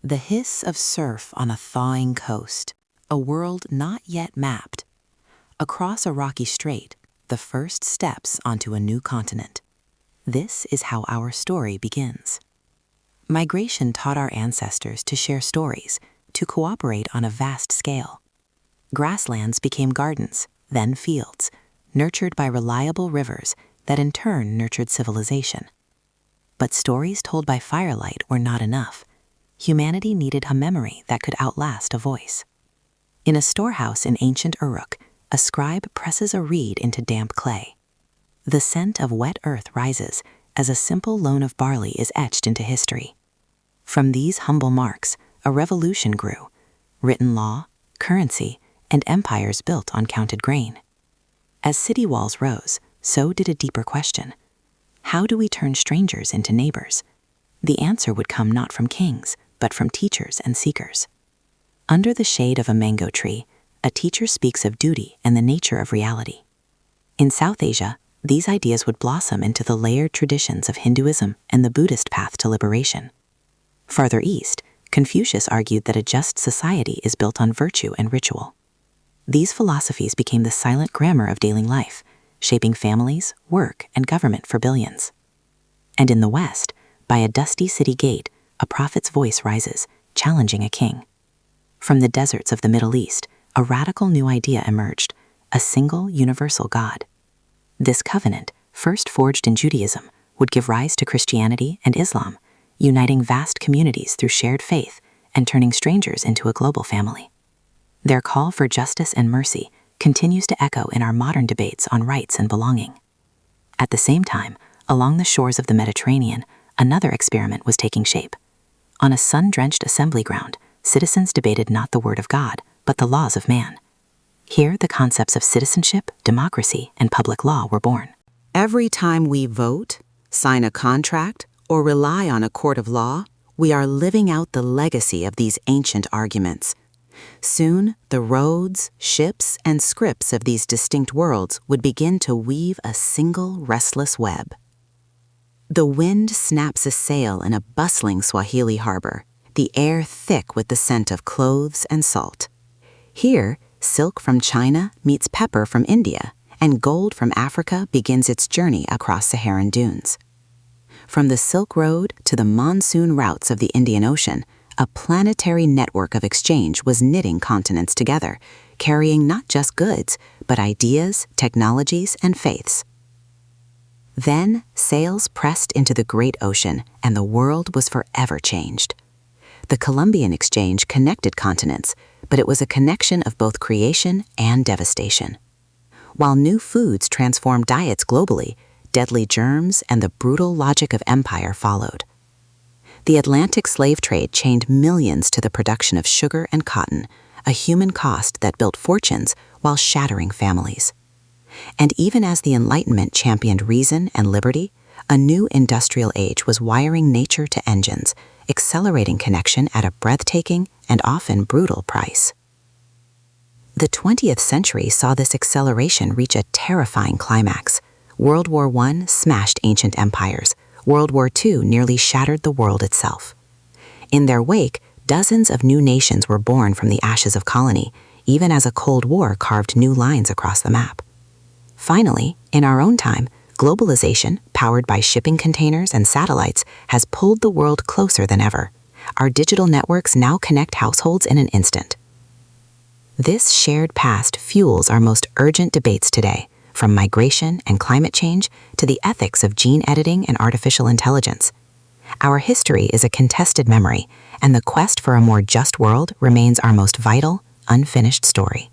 The hiss of surf on a thawing coast, a world not yet mapped. Across a rocky strait, the first steps onto a new continent. This is how our story begins. Migration taught our ancestors to share stories, to cooperate on a vast scale. Grasslands became gardens, then fields, nurtured by reliable rivers that in turn nurtured civilization. But stories told by firelight were not enough. Humanity needed a memory that could outlast a voice. In a storehouse in ancient Uruk, a scribe presses a reed into damp clay. The scent of wet earth rises as a simple loan of barley is etched into history. From these humble marks, a revolution grew: written law, currency, and empires built on counted grain. As city walls rose, so did a deeper question. How do we turn strangers into neighbors? The answer would come not from kings, but from teachers and seekers. Under the shade of a mango tree, a teacher speaks of duty and the nature of reality. In South Asia, these ideas would blossom into the layered traditions of Hinduism and the Buddhist path to liberation. Farther east, Confucius argued that a just society is built on virtue and ritual. These philosophies became the silent grammar of daily life, shaping families, work, and government for billions. And in the West, by a dusty city gate, a prophet's voice rises, challenging a king. From the deserts of the Middle East, a radical new idea emerged: a single universal God. This covenant, first forged in Judaism, would give rise to Christianity and Islam, uniting vast communities through shared faith and turning strangers into a global family. Their call for justice and mercy continues to echo in our modern debates on rights and belonging. At the same time, along the shores of the Mediterranean, another experiment was taking shape. On a sun-drenched assembly ground, citizens debated not the word of God, but the laws of man. Here, the concepts of citizenship, democracy, and public law were born. Every time we vote, sign a contract, or rely on a court of law, we are living out the legacy of these ancient arguments. Soon, the roads, ships, and scripts of these distinct worlds would begin to weave a single restless web. The wind snaps a sail in a bustling Swahili harbor, the air thick with the scent of cloves and salt. Here, silk from China meets pepper from India, and gold from Africa begins its journey across Saharan dunes. From the Silk Road to the monsoon routes of the Indian Ocean, a planetary network of exchange was knitting continents together, carrying not just goods, but ideas, technologies, and faiths. Then, sails pressed into the great ocean, and the world was forever changed. The Columbian Exchange connected continents, but it was a connection of both creation and devastation. While new foods transformed diets globally, deadly germs and the brutal logic of empire followed. The Atlantic slave trade chained millions to the production of sugar and cotton, a human cost that built fortunes while shattering families. And even as the Enlightenment championed reason and liberty, a new industrial age was wiring nature to engines, accelerating connection at a breathtaking and often brutal price. The 20th century saw this acceleration reach a terrifying climax. World War I smashed ancient empires. World War II nearly shattered the world itself. In their wake, dozens of new nations were born from the ashes of colony, even as a Cold War carved new lines across the map. Finally, in our own time, globalization, powered by shipping containers and satellites, has pulled the world closer than ever. Our digital networks now connect households in an instant. This shared past fuels our most urgent debates today, from migration and climate change to the ethics of gene editing and artificial intelligence. Our history is a contested memory, and the quest for a more just world remains our most vital, unfinished story.